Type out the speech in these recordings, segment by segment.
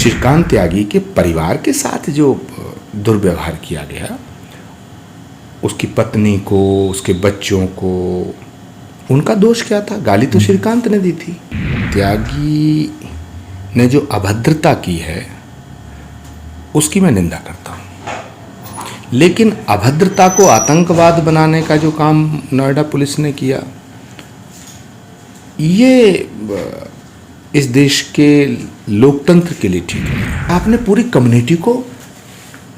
श्रीकांत त्यागी के परिवार के साथ जो दुर्व्यवहार किया गया, उसकी पत्नी को, उसके बच्चों को, उनका दोष क्या था? गाली तो श्रीकांत ने दी थी। त्यागी ने जो अभद्रता की है उसकी मैं निंदा करता हूँ, लेकिन अभद्रता को आतंकवाद बनाने का जो काम नोएडा पुलिस ने किया, ये इस देश के लोकतंत्र के लिए ठीक नहीं है। आपने पूरी कम्युनिटी को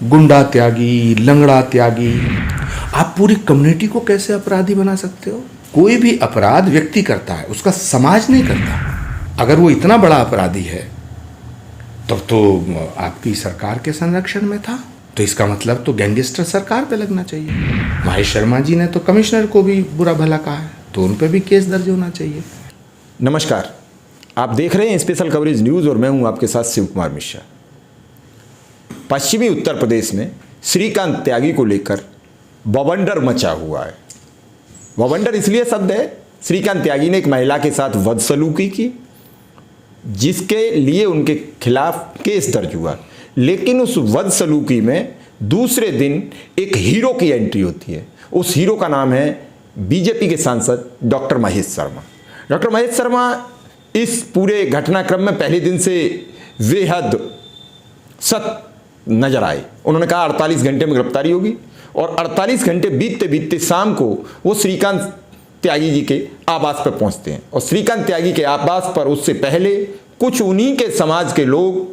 गुंडा त्यागी, लंगड़ा त्यागी, आप पूरी कम्युनिटी को कैसे अपराधी बना सकते हो? कोई भी अपराध व्यक्ति करता है, उसका समाज नहीं करता। अगर वो इतना बड़ा अपराधी है तब तो आपकी सरकार के संरक्षण में था, तो इसका मतलब तो गैंगस्टर सरकार पे लगना चाहिए। महेश शर्मा जी ने तो कमिश्नर को भी बुरा भला कहा है, तो उन पे भी केस दर्ज होना चाहिए। नमस्कार, आप देख रहे हैं स्पेशल कवरेज न्यूज़ और मैं हूं आपके साथ शिव कुमार मिश्रा। पश्चिमी उत्तर प्रदेश में श्रीकांत त्यागी को लेकर बवंडर मचा हुआ है। बवंडर इसलिए शब्द है, श्रीकांत त्यागी ने एक महिला के साथ बदसलूकी की, जिसके लिए उनके खिलाफ केस दर्ज हुआ। लेकिन उस बदसलूकी में दूसरे दिन एक हीरो की एंट्री होती है। उस हीरो का नाम है बीजेपी के सांसद डॉक्टर महेश शर्मा। डॉक्टर महेश शर्मा इस पूरे घटनाक्रम में पहले दिन से बेहद सख्त नजर आए। उन्होंने कहा 48 घंटे में गिरफ्तारी होगी, और 48 घंटे बीतते बीतते शाम को वो श्रीकांत त्यागी जी के आवास पर पहुंचते हैं। और श्रीकांत त्यागी के आवास पर उससे पहले कुछ उन्हीं के समाज के लोग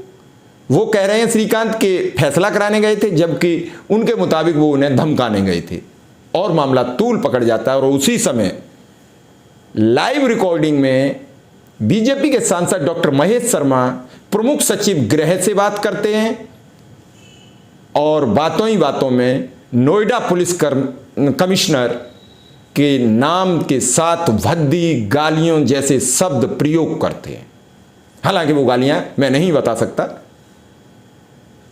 वो कह रहे हैं श्रीकांत के फैसला कराने गए थे, जबकि उनके मुताबिक वो उन्हें धमकाने गए थे, और मामला तूल पकड़ जाता है। और उसी समय लाइव रिकॉर्डिंग में बीजेपी के सांसद डॉक्टर महेश शर्मा प्रमुख सचिव गृह से बात करते हैं, और बातों ही बातों में नोएडा पुलिस कमिश्नर के नाम के साथ भद्दी गालियों जैसे शब्द प्रयोग करते हैं। हालांकि वो गालियां मैं नहीं बता सकता,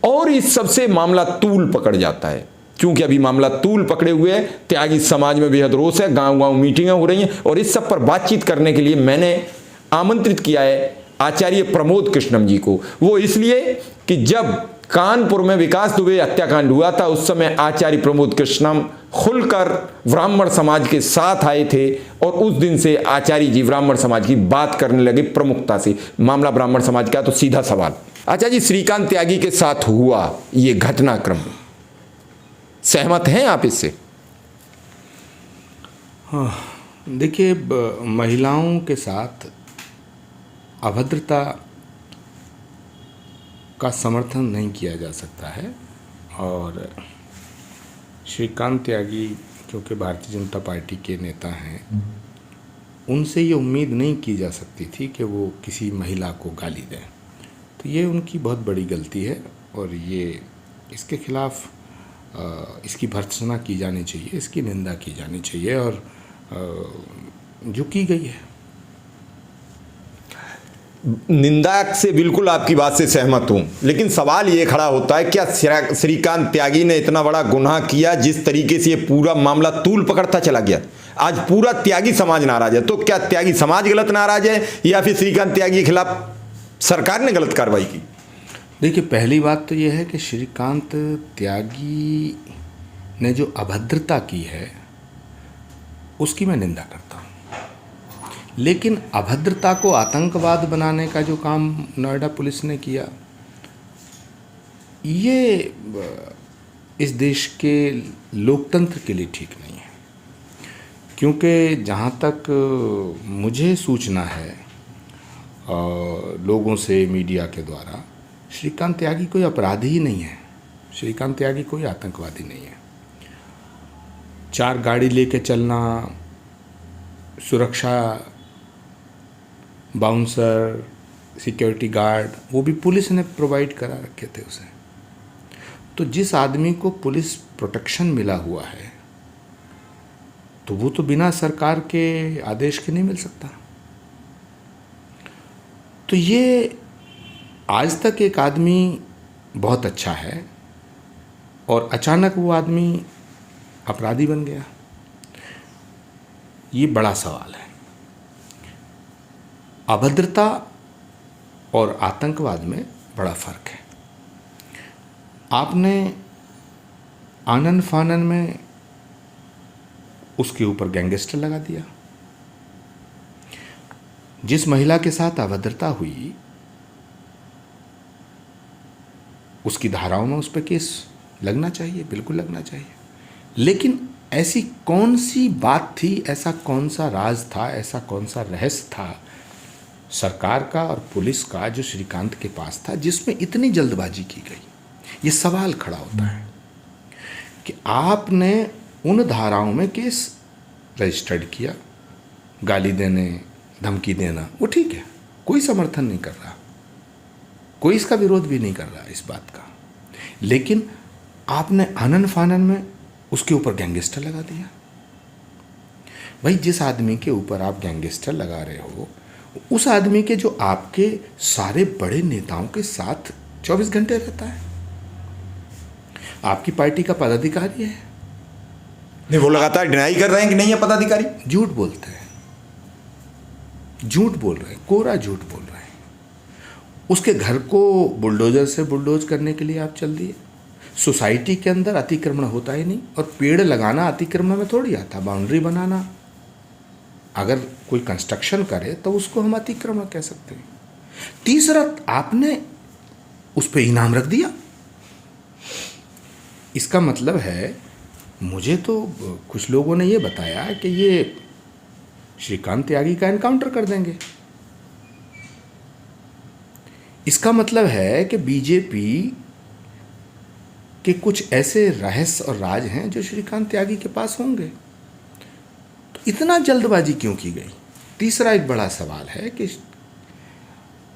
और इस सबसे मामला तूल पकड़ जाता है। क्योंकि अभी मामला तूल पकड़े हुए है, त्यागी समाज में बेहद रोष है, गांव गांव मीटिंगें हो रही हैं, और इस सब पर बातचीत करने के लिए मैंने आमंत्रित किया है आचार्य प्रमोद कृष्णम जी को। वो इसलिए कि जब कानपुर में विकास दुबे हत्याकांड हुआ था, उस समय आचार्य प्रमोद कृष्णम खुलकर ब्राह्मण समाज के साथ आए थे, और उस दिन से आचार्य जी ब्राह्मण समाज की बात करने लगे प्रमुखता से। मामला ब्राह्मण समाज का, तो सीधा सवाल, आचार्य जी, श्रीकांत त्यागी के साथ हुआ ये घटनाक्रम, सहमत हैं आप इससे? हाँ, देखिए, महिलाओं के साथ अभद्रता का समर्थन नहीं किया जा सकता है, और श्रीकांत त्यागी क्योंकि भारतीय जनता पार्टी के नेता हैं, उनसे ये उम्मीद नहीं की जा सकती थी कि वो किसी महिला को गाली दें। तो ये उनकी बहुत बड़ी गलती है, और ये इसके खिलाफ इसकी भर्त्सना की जानी चाहिए, इसकी निंदा की जानी चाहिए, और जो की गई है। निंदा से बिल्कुल आपकी बात से सहमत हूं, लेकिन सवाल ये खड़ा होता है, क्या श्रीकांत त्यागी ने इतना बड़ा गुनाह किया जिस तरीके से ये पूरा मामला तूल पकड़ता चला गया? आज पूरा त्यागी समाज नाराज है, तो क्या त्यागी समाज गलत नाराज है, या फिर श्रीकांत त्यागी के खिलाफ सरकार ने गलत कार्रवाई की? देखिए, पहली बात तो यह है कि श्रीकांत त्यागी ने जो अभद्रता की है उसकी मैं निंदा करता हूँ, लेकिन अभद्रता को आतंकवाद बनाने का जो काम नोएडा पुलिस ने किया, ये इस देश के लोकतंत्र के लिए ठीक नहीं है। क्योंकि जहाँ तक मुझे सूचना है लोगों से, मीडिया के द्वारा, श्रीकांत त्यागी कोई अपराधी ही नहीं है, श्रीकांत त्यागी कोई आतंकवादी नहीं है। 4 गाड़ी लेके चलना, सुरक्षा बाउंसर, सिक्योरिटी गार्ड, वो भी पुलिस ने प्रोवाइड करा रखे थे उसे। तो जिस आदमी को पुलिस प्रोटेक्शन मिला हुआ है, तो वो तो बिना सरकार के आदेश के नहीं मिल सकता। तो ये आज तक एक आदमी बहुत अच्छा है, और अचानक वो आदमी अपराधी बन गया, ये बड़ा सवाल है। अभद्रता और आतंकवाद में बड़ा फर्क है। आपने आनन फानन में उसके ऊपर गैंगस्टर लगा दिया। जिस महिला के साथ अभद्रता हुई उसकी धाराओं में उस पर केस लगना चाहिए, बिल्कुल लगना चाहिए। लेकिन ऐसी कौन सी बात थी, ऐसा कौन सा राज था, ऐसा कौन सा रहस्य था सरकार का और पुलिस का जो श्रीकांत के पास था, जिसमें इतनी जल्दबाजी की गई? ये सवाल खड़ा होता है कि आपने उन धाराओं में केस रजिस्टर्ड किया। गाली देने, धमकी देना, वो ठीक है, कोई समर्थन नहीं कर रहा, कोई इसका विरोध भी नहीं कर रहा इस बात का। लेकिन आपने आनन फानन में उसके ऊपर गैंगस्टर लगा दिया। भाई, जिस आदमी के ऊपर आप गैंगस्टर लगा रहे हो, उस आदमी के जो आपके सारे बड़े नेताओं के साथ 24 घंटे रहता है, आपकी पार्टी का पदाधिकारी है। नहीं, वो लगातार डिनाई कर रहे हैं कि नहीं है पदाधिकारी। झूठ बोलते हैं, झूठ बोल रहे हैं, कोरा झूठ बोल रहे हैं। उसके घर को बुलडोजर से बुलडोज करने के लिए आप चल दिए। सोसाइटी के अंदर अतिक्रमण होता ही नहीं, और पेड़ लगाना अतिक्रमण में थोड़ी आता, बाउंड्री बनाना। अगर कोई कंस्ट्रक्शन करे तो उसको हम अतिक्रमण कह सकते हैं। तीसरा, आपने उस पर इनाम रख दिया। इसका मतलब है, मुझे तो कुछ लोगों ने ये बताया कि ये श्रीकांत त्यागी का एनकाउंटर कर देंगे। इसका मतलब है कि बीजेपी के कुछ ऐसे रहस्य और राज हैं जो श्रीकांत त्यागी के पास होंगे। तो इतना जल्दबाजी क्यों की गई? तीसरा एक बड़ा सवाल है कि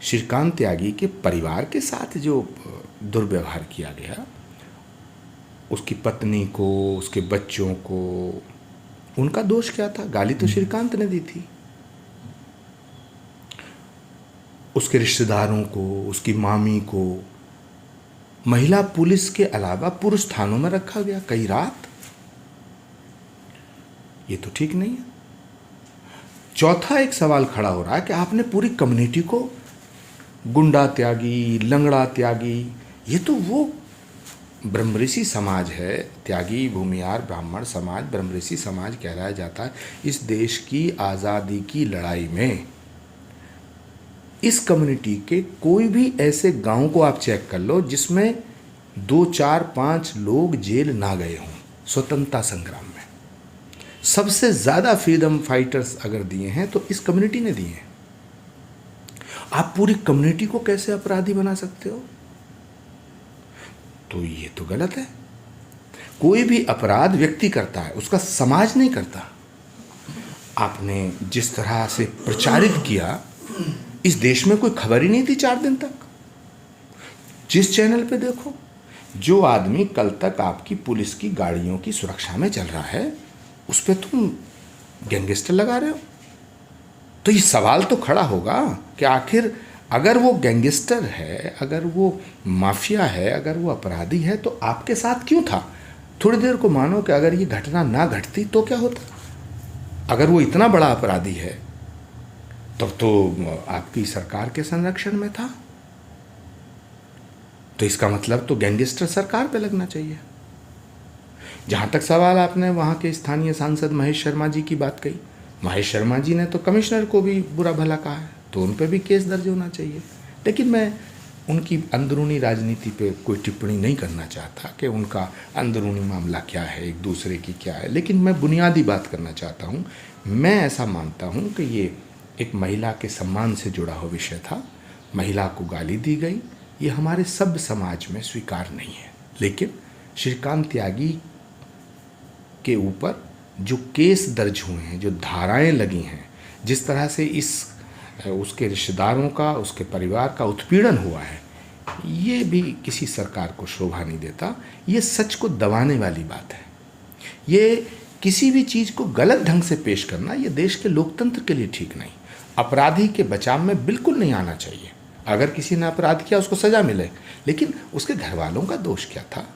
श्रीकांत त्यागी के परिवार के साथ जो दुर्व्यवहार किया गया, उसकी पत्नी को, उसके बच्चों को, उनका दोष क्या था? गाली तो श्रीकांत ने दी थी। उसके रिश्तेदारों को, उसकी मामी को महिला पुलिस के अलावा पुरुष थानों में रखा गया कई रात। ये तो ठीक नहीं है। चौथा एक सवाल खड़ा हो रहा है कि आपने पूरी कम्युनिटी को गुंडा त्यागी, लंगड़ा त्यागी, ये तो वो ब्रह्मऋषि समाज है, त्यागी भूमिहार ब्राह्मण समाज ब्रह्मऋषि समाज कहलाया जाता है। इस देश की आज़ादी की लड़ाई में इस कम्युनिटी के कोई भी ऐसे गांव को आप चेक कर लो जिसमें 2, 4, 5 लोग जेल ना गए हों स्वतंत्रता संग्राम में। सबसे ज़्यादा फ्रीडम फाइटर्स अगर दिए हैं तो इस कम्युनिटी ने दिए हैं। आप पूरी कम्युनिटी को कैसे अपराधी बना सकते हो? तो ये तो गलत है। कोई भी अपराध व्यक्ति करता है, उसका समाज नहीं करता। आपने जिस तरह से प्रचारित किया, इस देश में कोई खबर ही नहीं थी 4 दिन तक। जिस चैनल पे देखो, जो आदमी कल तक आपकी पुलिस की गाड़ियों की सुरक्षा में चल रहा है, उस पर तुम गैंगस्टर लगा रहे हो। तो ये सवाल तो खड़ा होगा कि आखिर अगर वो गैंगस्टर है, अगर वो माफिया है, अगर वो अपराधी है, तो आपके साथ क्यों था? थोड़ी देर को मानो कि अगर ये घटना ना घटती तो क्या होता? अगर वो इतना बड़ा अपराधी है तब तो आपकी सरकार के संरक्षण में था। तो इसका मतलब तो गैंगस्टर सरकार पे लगना चाहिए। जहाँ तक सवाल आपने वहाँ के स्थानीय सांसद महेश शर्मा जी की बात कही, महेश शर्मा जी ने तो कमिश्नर को भी बुरा भला कहा है, तो उन पर भी केस दर्ज होना चाहिए। लेकिन मैं उनकी अंदरूनी राजनीति पे कोई टिप्पणी नहीं करना चाहता कि उनका अंदरूनी मामला क्या है, एक दूसरे की क्या है। लेकिन मैं बुनियादी बात करना चाहता हूँ। मैं ऐसा मानता हूँ कि ये एक महिला के सम्मान से जुड़ा हुआ विषय था। महिला को गाली दी गई, ये हमारे सब समाज में स्वीकार नहीं है। लेकिन श्रीकांत त्यागी के ऊपर जो केस दर्ज हुए हैं, जो धाराएं लगी हैं, जिस तरह से उसके रिश्तेदारों का, उसके परिवार का उत्पीड़न हुआ है, ये भी किसी सरकार को शोभा नहीं देता। ये सच को दबाने वाली बात है। ये किसी भी चीज़ को गलत ढंग से पेश करना, ये देश के लोकतंत्र के लिए ठीक नहीं। अपराधी के बचाव में बिल्कुल नहीं आना चाहिए। अगर किसी ने अपराध किया उसको सज़ा मिले, लेकिन उसके घर वालों का दोष क्या था?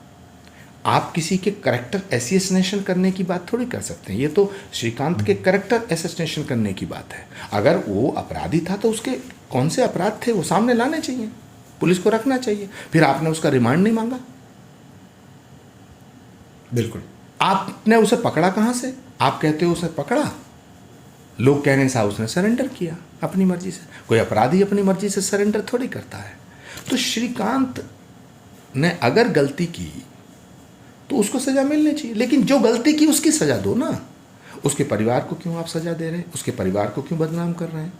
आप किसी के कैरेक्टर एसेसिनेशन करने की बात थोड़ी कर सकते हैं। ये तो श्रीकांत के कैरेक्टर एसेसिनेशन करने की बात है। अगर वो अपराधी था तो उसके कौन से अपराध थे वो सामने लाने चाहिए। पुलिस को रखना चाहिए। फिर आपने उसका रिमांड नहीं मांगा, बिल्कुल। आपने उसे पकड़ा कहाँ से? आप कहते हो उसे पकड़ा, लोग कह रहे हैं साहब उसने सरेंडर किया अपनी मर्जी से। कोई अपराधी अपनी मर्जी से सरेंडर थोड़ी करता है। तो श्रीकांत ने अगर गलती की तो उसको सज़ा मिलनी चाहिए, लेकिन जो गलती की उसकी सज़ा दो ना। उसके परिवार को क्यों आप सज़ा दे रहे हैं? उसके परिवार को क्यों बदनाम कर रहे हैं?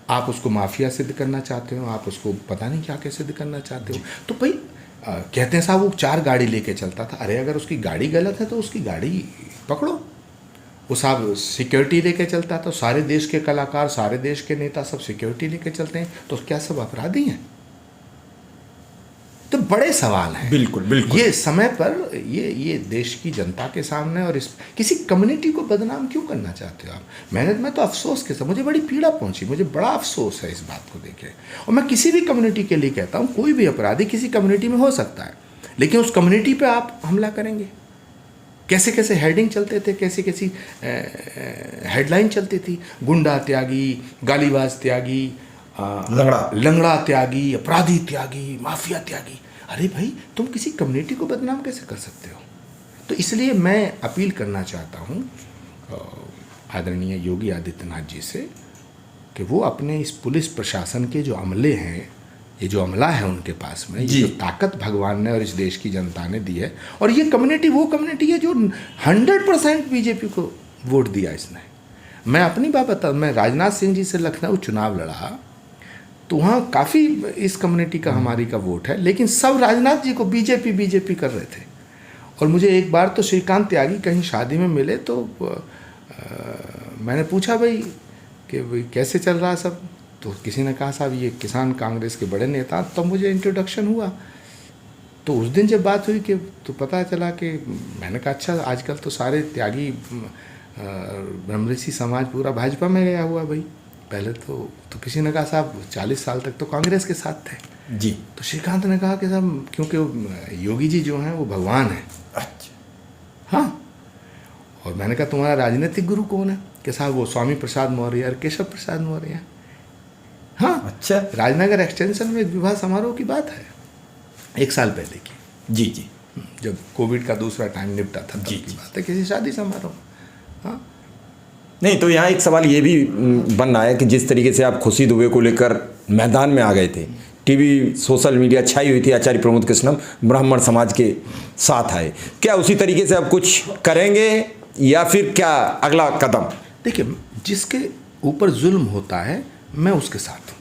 आप उसको माफिया सिद्ध करना चाहते हो, आप उसको पता नहीं क्या क्या सिद्ध करना चाहते हो। तो भाई कहते हैं साहब वो 4 गाड़ी लेके चलता था। अरे अगर उसकी गाड़ी गलत है तो उसकी गाड़ी पकड़ो। वो साहब सिक्योरिटी लेके चलता था, सारे देश के कलाकार, सारे देश के नेता सब सिक्योरिटी लेके चलते हैं, तो क्या सब अपराधी हैं? तो बड़े सवाल हैं। बिल्कुल बिल्कुल। ये समय पर ये देश की जनता के सामने और इस किसी कम्युनिटी को बदनाम क्यों करना चाहते हो आप? मैं तो अफसोस के साथ, मुझे बड़ी पीड़ा पहुंची, मुझे बड़ा अफसोस है इस बात को देखे। और मैं किसी भी कम्युनिटी के लिए कहता हूँ, कोई भी अपराधी किसी कम्युनिटी में हो सकता है, लेकिन उस कम्युनिटी पे आप हमला करेंगे। कैसे कैसे हेडिंग चलते थे, कैसी कैसी हेडलाइन चलती थी, गुंडा त्यागी, गालीबाज त्यागी, लंगड़ा त्यागी, अपराधी त्यागी, माफिया त्यागी। अरे भाई तुम किसी कम्युनिटी को बदनाम कैसे कर सकते हो? तो इसलिए मैं अपील करना चाहता हूँ आदरणीय योगी आदित्यनाथ जी से कि वो अपने इस पुलिस प्रशासन के जो अमले हैं, ये जो अमला है उनके पास में, ये जो ताकत भगवान ने और इस देश की जनता ने दी है, और ये कम्युनिटी वो कम्युनिटी है जो 100% बीजेपी को वोट दिया इसने। मैं अपनी बात बताऊँ, मैं राजनाथ सिंह जी से लखनऊ चुनाव लड़ा तो वहाँ काफ़ी इस कम्युनिटी का हमारी का वोट है, लेकिन सब राजनाथ जी को बीजेपी कर रहे थे। और मुझे एक बार तो श्रीकांत त्यागी कहीं शादी में मिले तो मैंने पूछा भाई कि भाई कैसे चल रहा सब, तो किसी ने कहा साहब ये किसान कांग्रेस के बड़े नेता, तो मुझे इंट्रोडक्शन हुआ। तो उस दिन जब बात हुई कि तो पता चला कि मैंने कहा अच्छा आजकल तो सारे त्यागी ब्रह्मऋषि समाज पूरा भाजपा में गया हुआ भाई। पहले तो किसी ने कहा साहब 40 साल तक तो कांग्रेस के साथ थे जी। तो श्रीकांत ने कहा कि साहब क्योंकि योगी जी जो हैं वो भगवान हैं। अच्छा। हाँ, और मैंने कहा तुम्हारा राजनीतिक गुरु कौन है? कि साहब वो स्वामी प्रसाद मौर्य और केशव प्रसाद मौर्य। हाँ अच्छा। राजनगर एक्सटेंशन में एक विवाह समारोह की बात है 1 साल पहले की। जी जी। जब कोविड का दूसरा टाइम निपटा था तब की बात है, किसी शादी समारोह। हाँ नहीं, तो यहाँ एक सवाल ये भी बन रहा है कि जिस तरीके से आप खुशी दुबे को लेकर मैदान में आ गए थे, टीवी सोशल मीडिया छाई हुई थी, आचार्य प्रमोद कृष्णम ब्राह्मण समाज के साथ आए, क्या उसी तरीके से आप कुछ करेंगे या फिर क्या अगला कदम? देखिए, जिसके ऊपर जुल्म होता है मैं उसके साथ हूँ।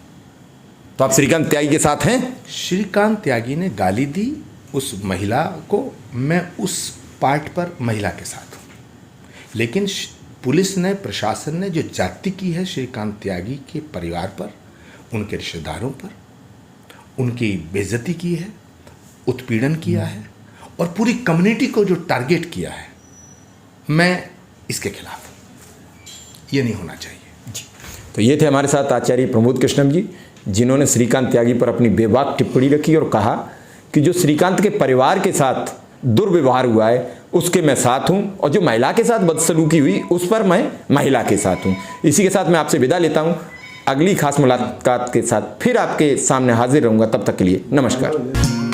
तो आप श्रीकांत त्यागी के साथ हैं? श्रीकांत त्यागी ने गाली दी उस महिला को, मैं उस पार्ट पर महिला के साथ हूँ। लेकिन पुलिस ने, प्रशासन ने जो जाति की है श्रीकांत त्यागी के परिवार पर, उनके रिश्तेदारों पर, उनकी बेइज्जती की है, उत्पीड़न किया है और पूरी कम्युनिटी को जो टारगेट किया है, मैं इसके खिलाफ हूँ। ये नहीं होना चाहिए जी। तो ये थे हमारे साथ आचार्य प्रमोद कृष्णम जी, जिन्होंने श्रीकांत त्यागी पर अपनी बेबाक टिप्पणी रखी और कहा कि जो श्रीकांत के परिवार के साथ दुर्व्यवहार हुआ है उसके मैं साथ हूं, और जो महिला के साथ बदसलूकी हुई उस पर मैं महिला के साथ हूं। इसी के साथ मैं आपसे विदा लेता हूं। अगली खास मुलाकात के साथ फिर आपके सामने हाजिर रहूंगा। तब तक के लिए नमस्कार।